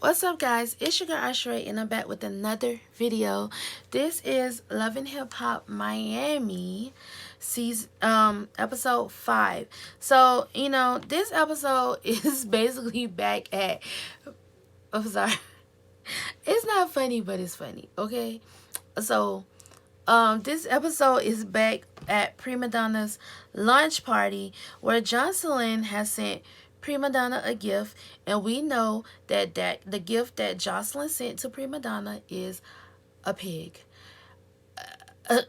What's up, guys? It's your girl Arsharae, and I'm back with another video. This is Love and Hip Hop Miami season episode 5. So, this episode is basically back at I'm sorry. It's not funny, but it's funny, okay? So, this episode is back at Prima Donna's lunch party where Joseline has sent Prima Donna a gift, and we know that the gift that Joseline sent to Prima Donna is a pig. I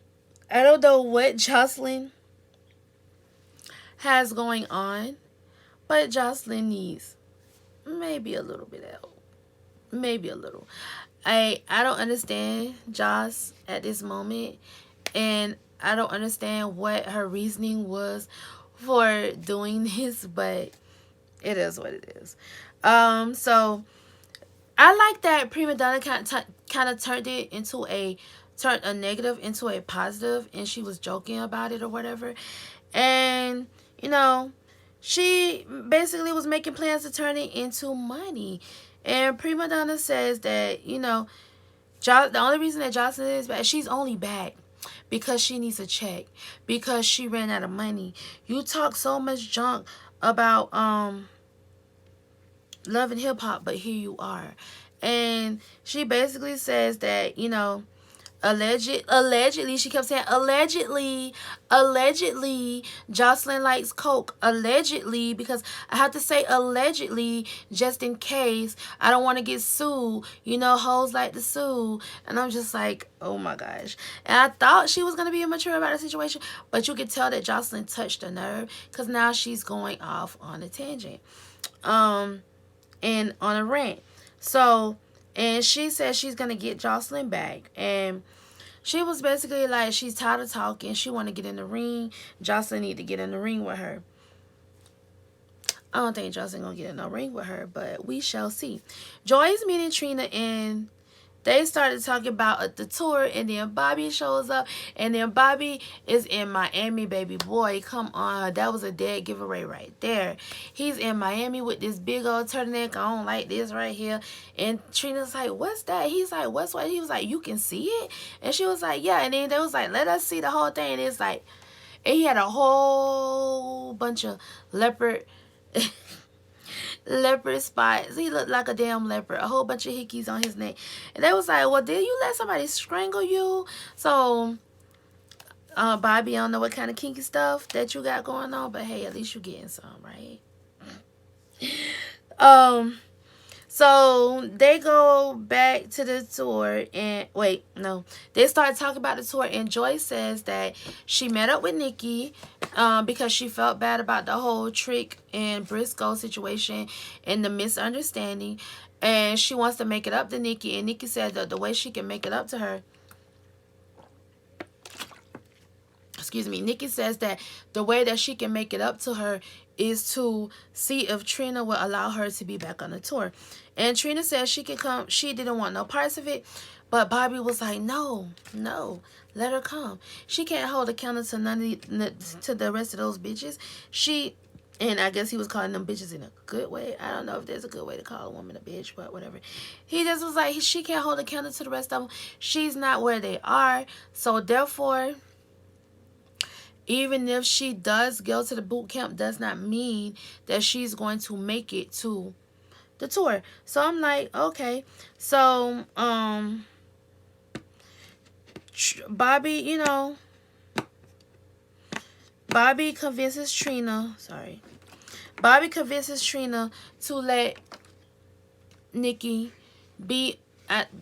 don't know what Joseline has going on, but Joseline needs maybe a little bit of help. Maybe a little. I don't understand Joss at this moment, and I don't understand what her reasoning was for doing this, but it is what it is. So I like that Prima Donna kind of turned a negative into a positive, and she was joking about it or whatever. And she basically was making plans to turn it into money. And Prima Donna says that the only reason that Joseline is back, she's only back because she needs a check, because she ran out of money. You talk so much junk about Love and Hip Hop, but here you are. And she basically says that allegedly, she kept saying allegedly Joseline likes coke, allegedly, because I have to say allegedly just in case I don't want to get sued. Hoes like to sue. And I'm just like, oh my gosh. And I thought she was going to be immature about the situation, but you could tell that Joseline touched a nerve, because now she's going off on a tangent and on a rant. So, and she said she's going to get Joseline back, and she was basically like, she's tired of talking. She want to get in the ring. Joseline need to get in the ring with her. I don't think Joseline going to get in the ring with her, but we shall see. Joy's meeting Trina, and they started talking about the tour, and then Bobby shows up, and then Bobby is in Miami, baby boy. Come on, that was a dead giveaway right there. He's in Miami with this big old turtleneck on like this right here, and Trina's like, what's that? He's like, what's what? He was like, you can see it? And she was like, yeah. And then they was like, let us see the whole thing. And it's like, and he had a whole bunch of leopard spots. He looked like a damn leopard. A whole bunch of hickeys on his neck. And they was like, well, did you let somebody strangle you? So Bobby, I don't know what kind of kinky stuff that you got going on, but hey, at least you getting some, right? So they go back to the tour, and wait, no, they start talking about the tour, and Joy says that she met up with Nikki because she felt bad about the whole Trick and Briscoe situation and the misunderstanding, and she wants to make it up to Nikki. And Nikki said that the way she can make it up to her, Nikki says that the way that she can make it up to her is to see if Trina will allow her to be back on the tour. And Trina says she can come. She didn't want no parts of it, but Bobby was like, no, let her come. She can't hold a candle to the rest of those bitches. And I guess he was calling them bitches in a good way. I don't know if there's a good way to call a woman a bitch, but whatever. He just was like, she can't hold a candle to the rest of them. She's not where they are. So therefore, even if she does go to the boot camp, does not mean that she's going to make it to the tour. So I'm like, okay. So Bobby, Bobby convinces Trina to let Nikki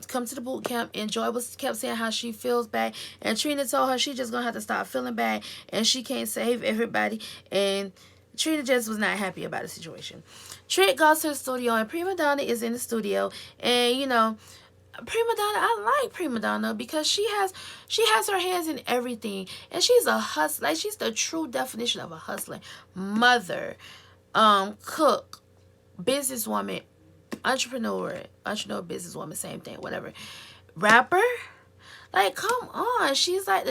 come to the boot camp. And Joy kept saying how she feels bad, and Trina told her she just gonna have to stop feeling bad, and she can't save everybody. And Trina just was not happy about the situation. Trick goes to the studio, and Prima Donna is in the studio, and Prima Donna, I like Prima Donna because she has her hands in everything, and she's a hustler. Like, she's the true definition of a hustler. Mother, cook, businesswoman, entrepreneur, businesswoman, same thing, whatever. Rapper, like, come on. She's like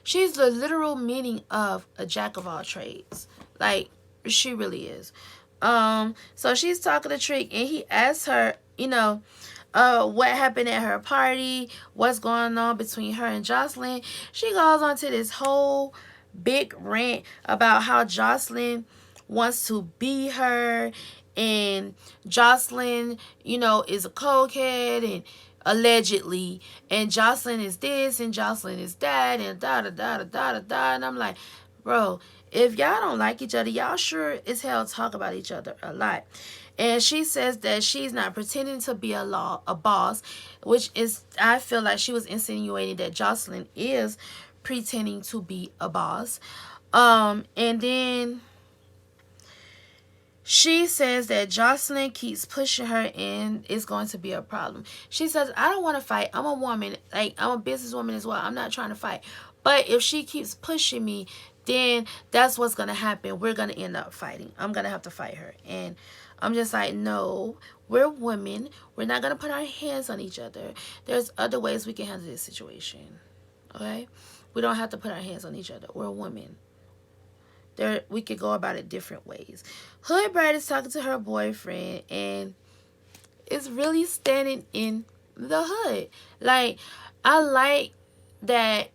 she's the literal meaning of a jack of all trades. Like, she really is. So she's talking to Trick, and he asks her, what happened at her party, what's going on between her and Joseline. She goes on to this whole big rant about how Joseline wants to be her, and Joseline, is a cokehead, and allegedly, and Joseline is this, and Joseline is that, and da da da da da da da. And I'm like, bro, if y'all don't like each other, y'all sure as hell talk about each other a lot. And she says that she's not pretending to be a boss, which is, I feel like she was insinuating that Joseline is pretending to be a boss. And then she says that Joseline keeps pushing her and it's going to be a problem. She says, I don't want to fight. I'm a woman. Like, I'm a businesswoman as well. I'm not trying to fight. But if she keeps pushing me, then that's what's going to happen. We're going to end up fighting. I'm going to have to fight her. And I'm just like, no, we're women. We're not going to put our hands on each other. There's other ways we can handle this situation. Okay? We don't have to put our hands on each other. We're women. We could go about it different ways. Hood Brad is talking to her boyfriend and is really standing in the hood. Like, I like that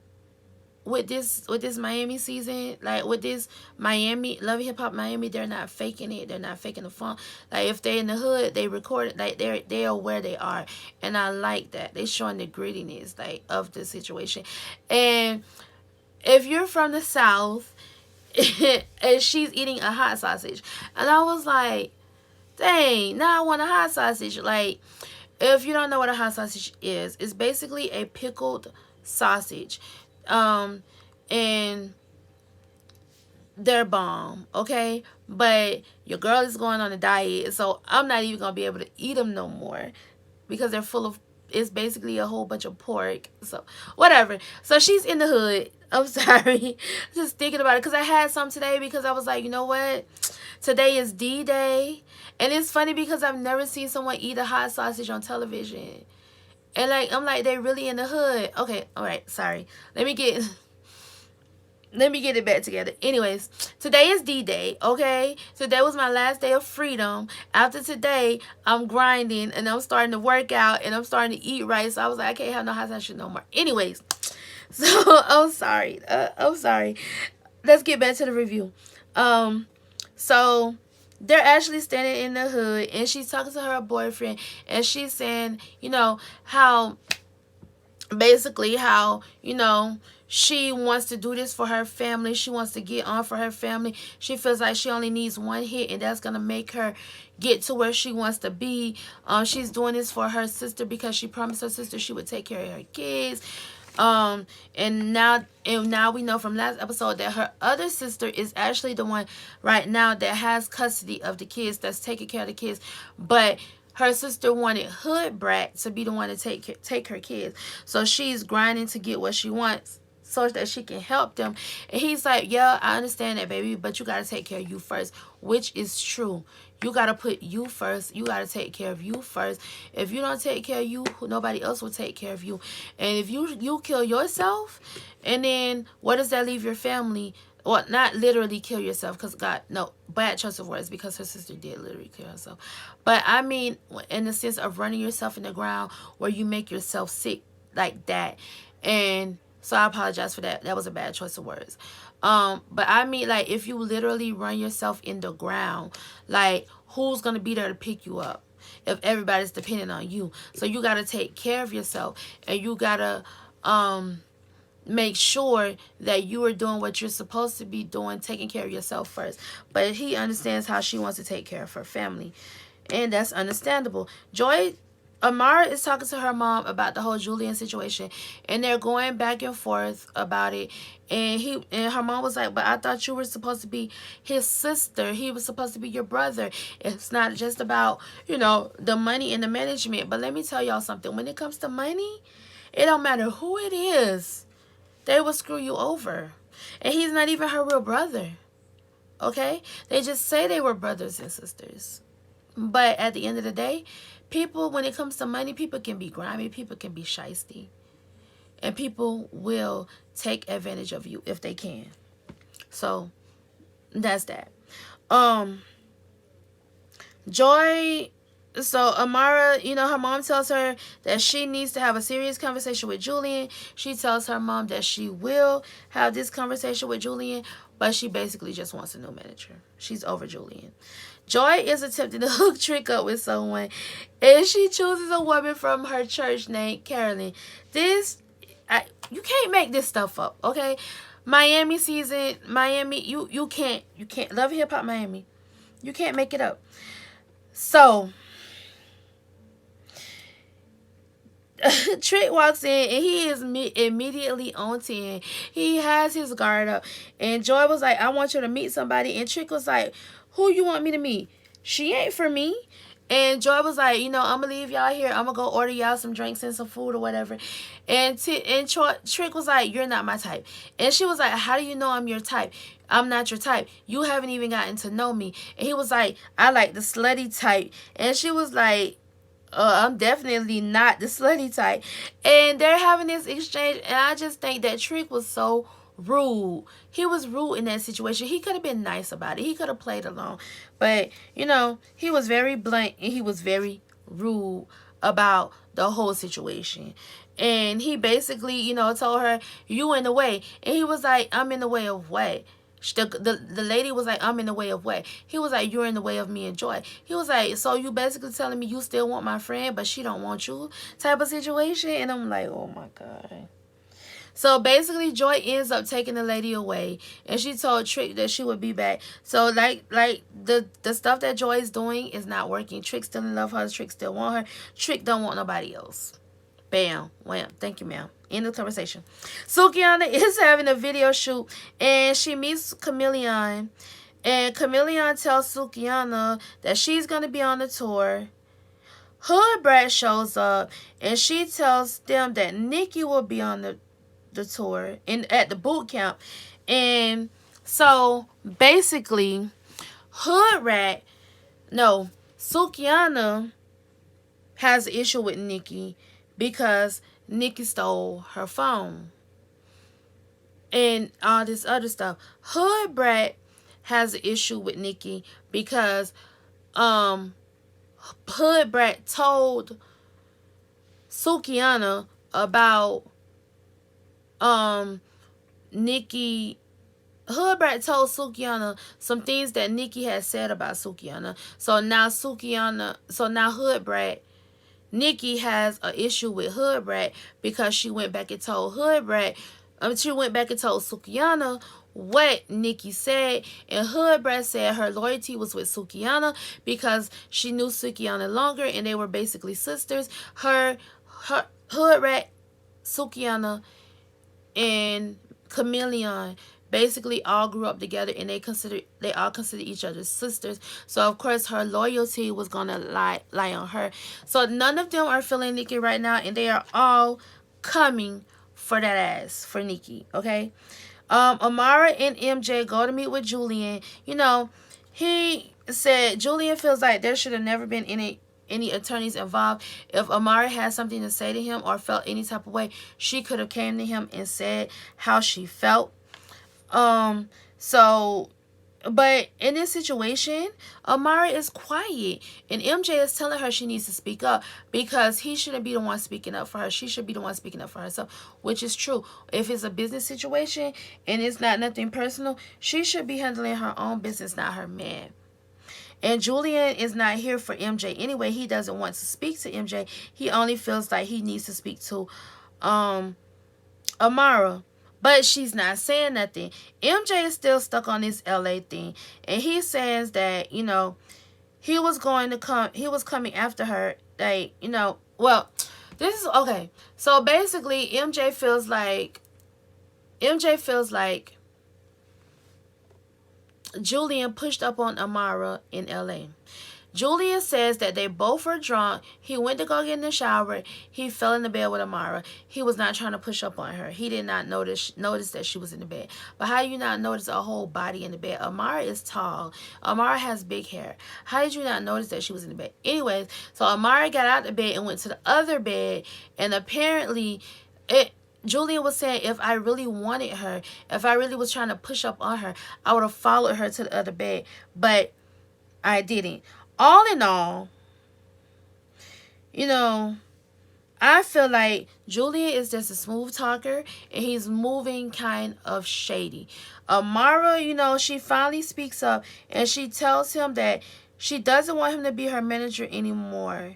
with this Miami season, like with this Miami Love Hip Hop Miami, they're not faking it. They're not faking the funk. Like, if they're in the hood, they record it. Like, they are where they are, and I like that. They showing the grittiness, like, of the situation. And if you're from the South, and she's eating a hot sausage, and I was like, dang, now I want a hot sausage. Like, if you don't know what a hot sausage is, it's basically a pickled sausage, and they're bomb, okay? But your girl is going on a diet, so I'm not even gonna be able to eat them no more because they're full of, it's basically a whole bunch of pork. So whatever. So she's in the hood. I'm sorry. Just thinking about it because I had some today because I was like, you know what? Today is D-Day. And it's funny because I've never seen someone eat a hot sausage on television. And like, I'm like, they really in the hood. Okay, all right, sorry. Let me get it back together. Anyways, today is D-Day, okay? Today was my last day of freedom. After today, I'm grinding and I'm starting to work out and I'm starting to eat right. So I was like, I can't have no hot sausage no more. Anyways, so I'm sorry. I'm sorry. Let's get back to the review. So they're actually standing in the hood and she's talking to her boyfriend and she's saying, how basically how, she wants to do this for her family. She wants to get on for her family. She feels like she only needs one hit and that's going to make her get to where she wants to be. She's doing this for her sister because she promised her sister she would take care of her kids. And now we know from last episode that her other sister is actually the one right now that has custody of the kids, that's taking care of the kids. But her sister wanted Hood Brat to be the one to take her kids. So she's grinding to get what she wants so that she can help them. And he's like, yeah, I understand that, baby, but you got to take care of you first, which is true. You got to put you first. You got to take care of you first. If you don't take care of you, nobody else will take care of you. And if you kill yourself, and then what does that leave your family? Well, not literally kill yourself, because God, no, bad choice of words, because her sister did literally kill herself. But I mean, in the sense of running yourself in the ground where you make yourself sick like that. And so I apologize for that. That was a bad choice of words. But I mean, like, if you literally run yourself in the ground, like, who's going to be there to pick you up if everybody's depending on you? So you got to take care of yourself, and you got to make sure that you are doing what you're supposed to be doing, taking care of yourself first. But he understands how she wants to take care of her family, and that's understandable. Amara is talking to her mom about the whole Julian situation, and they're going back and forth about it. And her mom was like, but I thought you were supposed to be his sister. He was supposed to be your brother. It's not just about, the money and the management. But let me tell y'all something. When it comes to money, it don't matter who it is. They will screw you over. And he's not even her real brother. Okay? They just say they were brothers and sisters. But at the end of the day, people, when it comes to money, people can be grimy, people can be shiesty. And people will take advantage of you if they can. So, that's that. Joy, so Amara, her mom tells her that she needs to have a serious conversation with Julian. She tells her mom that she will have this conversation with Julian, but she basically just wants a new manager. She's over Julian. Joy is attempting to hook Trick up with someone, and she chooses a woman from her church named Carolyn. You can't make this stuff up, okay? Miami season, Miami, you can't Love Hip Hop Miami. You can't make it up. So Trick walks in and he is immediately on 10. He has his guard up. And Joy was like, I want you to meet somebody. And Trick was like, who you want me to meet? She ain't for me. And Joy was like, I'm going to leave y'all here. I'm going to go order y'all some drinks and some food or whatever. And Trick was like, you're not my type. And she was like, how do you know I'm your type? I'm not your type. You haven't even gotten to know me. And he was like, I like the slutty type. And she was like, I'm definitely not the slutty type. And they're having this exchange, and I just think that Trick was so rude. He was rude in that situation. He could have been nice about it. He could have played along. But, he was very blunt and he was very rude about the whole situation. And he basically, told her, you in the way. And he was like, I'm in the way of what? The lady was like, I'm in the way of what? He was like, you're in the way of me and Joy. He was like, so you basically telling me you still want my friend, but she don't want you type of situation? And I'm like, oh my God. So basically, Joy ends up taking the lady away, and she told Trick that she would be back. So like the stuff that Joy is doing is not working. Trick still in love with her. Trick still want her. Trick don't want nobody else. Bam. Wham. Thank you, ma'am. End of the conversation. Sukiana is having a video shoot, and she meets Chameleon. And Chameleon tells Sukiana that she's going to be on the tour. Hood Brat shows up, and she tells them that Nikki will be on the tour at the boot camp. And so, basically, Sukiana has an issue with Nikki because Nikki stole her phone and all this other stuff. Hood Brat has an issue with Nikki because Hood Brat told Sukiana about Nikki. Hood Brat told Sukiana some things that Nikki had said about Sukiana. So now Hood Brat, Nikki has an issue with Hood Brat because she went back and told Sukiana what Nikki said, and Hood Brat said her loyalty was with Sukiana because she knew Sukiana longer and they were basically sisters. Hood Brat, Sukiana, and Chameleon basically all grew up together, and they all consider each other sisters. So of course her loyalty was gonna lie on her. So none of them are feeling Nikki right now, and they are all coming for that ass for Nikki. Okay. Amara and MJ go to meet with Julian. He said Julian feels like there should have never been any attorneys involved. If Amara had something to say to him or felt any type of way, she could have came to him and said how she felt. But in this situation, Amara is quiet, and MJ is telling her she needs to speak up because he shouldn't be the one speaking up for her. She should be the one speaking up for herself, which is true. If it's a business situation and it's not nothing personal, she should be handling her own business, not her man. And Julian is not here for MJ anyway. He doesn't want to speak to MJ. He only feels like he needs to speak to Amara. But she's not saying nothing. MJ is still stuck on this LA thing. And he says that, he was coming after her. This is okay. So basically MJ feels like Julian pushed up on Amara in LA. Julian says that they both were drunk. He went to go get in the shower. He fell in the bed with Amara. He was not trying to push up on her. He did not notice that she was in the bed. But how do you not notice a whole body in the bed? Amara is tall. Amara has big hair. How did you not notice that she was in the bed? Anyways, so Amara got out of the bed and went to the other bed. And apparently, Julian was saying, if I really wanted her, if I really was trying to push up on her, I would have followed her to the other bed. But I didn't. all in all, you know, I feel like Julian is just a smooth talker and he's moving kind of shady. Amara, she finally speaks up and she tells him that she doesn't want him to be her manager anymore.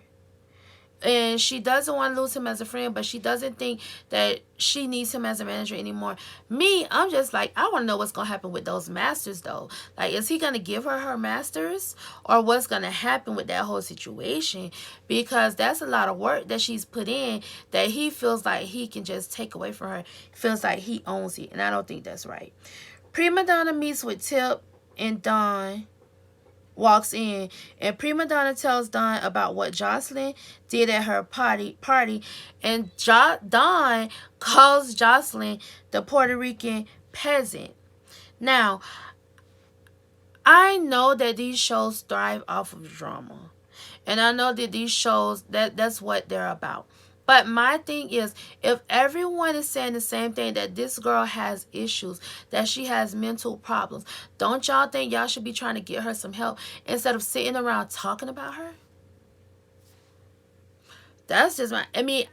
And she doesn't want to lose him as a friend, but she doesn't think that she needs him as a manager anymore. Me, I'm just like, I want to know what's going to happen with those masters, though. Like, is he going to give her masters? Or what's going to happen with that whole situation? Because that's a lot of work that she's put in that he feels like he can just take away from her. He feels like he owns it, and I don't think that's right. Prima Donna meets with Tip and Dawn walks in, and Prima Donna tells Dawn about what Joseline did at her party, and Dawn calls Joseline the Puerto Rican peasant. Now, I know that these shows thrive off of drama, and I know that these shows, that's what they're about. But my thing is, if everyone is saying the same thing, that this girl has issues, that she has mental problems, don't y'all think y'all should be trying to get her some help instead of sitting around talking about her? That's just I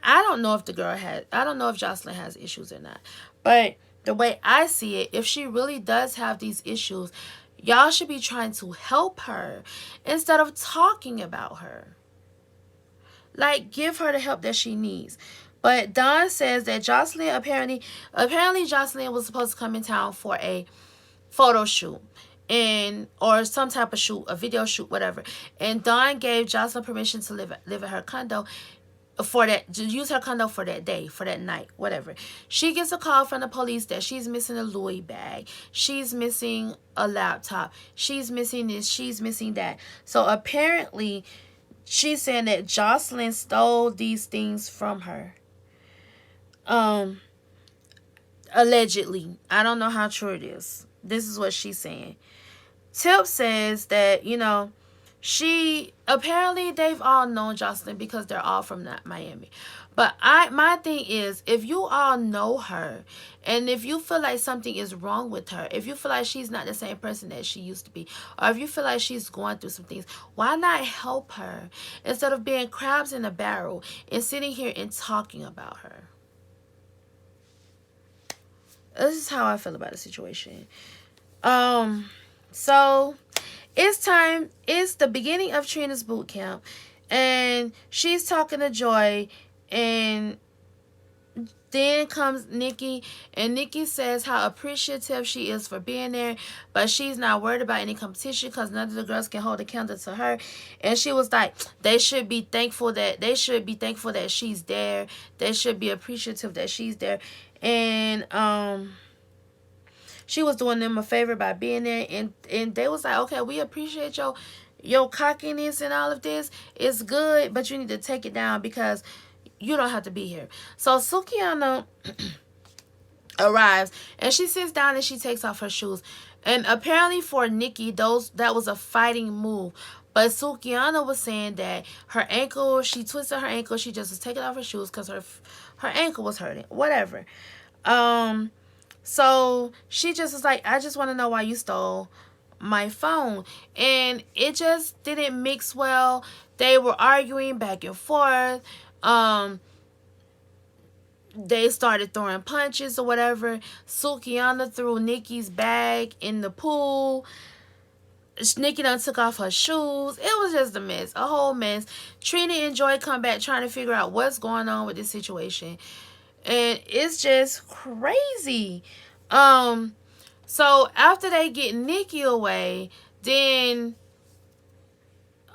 don't know if I don't know if Joseline has issues or not. But the way I see it, if she really does have these issues, y'all should be trying to help her instead of talking about her. Like, give her the help that she needs. But Dawn says that Joseline apparently Joseline was supposed to come in town for a photo shoot or some type of shoot, a video shoot, whatever. And Dawn gave Joseline permission to live at her condo to use her condo for that day, for that night, whatever. She gets a call from the police that she's missing a Louis bag. She's missing a laptop. She's missing this. She's missing that. So apparently, she's saying that Joseline stole these things from her. Allegedly. I don't know how true it is. This is what she's saying. Tip says that, apparently they've all known Joseline because they're all from Miami. But my thing is, if you all know her, and if you feel like something is wrong with her, if you feel like she's not the same person that she used to be, or if you feel like she's going through some things, why not help her instead of being crabs in a barrel and sitting here and talking about her? This is how I feel about the situation. So it's the beginning of Trina's boot camp, and she's talking to Joy, and then comes Nikki, and Nikki says how appreciative she is for being there, but she's not worried about any competition because none of the girls can hold a candle to her. And she was like, they should be thankful that she's there. They should be appreciative that she's there. And she was doing them a favor by being there, and they was like, okay, we appreciate your cockiness and all of this. It's good, but you need to take it down because you don't have to be here. So Sukiana arrives, and she sits down and she takes off her shoes. And apparently for Nikki, that was a fighting move. But Sukiana was saying that her ankle, she twisted her ankle. She just was taking off her shoes because her ankle was hurting. Whatever. So she just was like, I just want to know why you stole my phone. And it just didn't mix well. They were arguing back and forth. They started throwing punches or whatever. Sukiana threw Nikki's bag in the pool. Nikki done took off her shoes. It was just a mess, a whole mess. Trina and Joy come back trying to figure out what's going on with this situation. And it's just crazy. So after they get Nikki away, then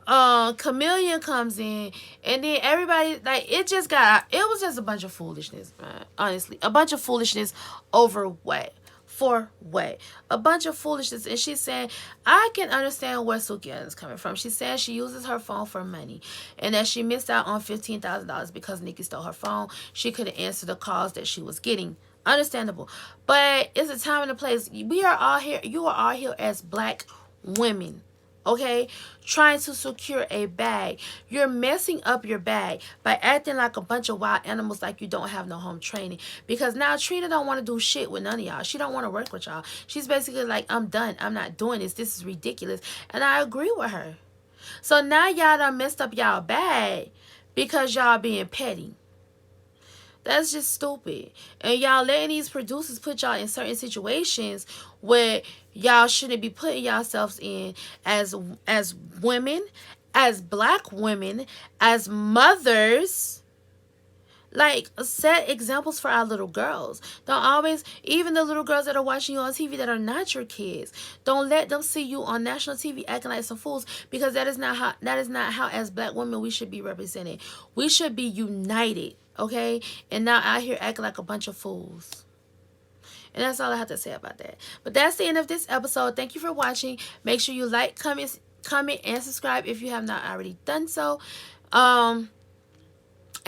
Chameleon comes in, and then everybody, like, it was just a bunch of foolishness, man. Honestly, a bunch of foolishness over what? For what? A bunch of foolishness. And she's saying, I can understand where Sukiana is coming from. She's saying she uses her phone for money, and that she missed out on $15,000 because Nikki stole her phone. She couldn't answer the calls that she was getting. Understandable. But it's a time and a place. We are all here. You are all here as black women. Okay? Trying to secure a bag. You're messing up your bag by acting like a bunch of wild animals, like you don't have no home training. Because now Trina don't want to do shit with none of y'all. She don't want to work with y'all. She's basically like, I'm done. I'm not doing this. This is ridiculous. And I agree with her. So now y'all done messed up y'all bag because y'all being petty. That's just stupid. And y'all letting these producers put y'all in certain situations where y'all shouldn't be putting yourselves in as women, as black women, as mothers. Like, set examples for our little girls. Don't always, even the little girls that are watching you on TV that are not your kids, don't let them see you on national TV acting like some fools, because that is not how as black women we should be represented. We should be united, okay? And not out here acting like a bunch of fools. And that's all I have to say about that. But that's the end of this episode. Thank you for watching. Make sure you like, comment, and subscribe if you have not already done so.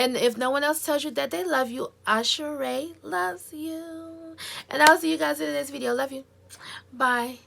And if no one else tells you that they love you, Arsharae loves you. And I'll see you guys in the next video. Love you. Bye.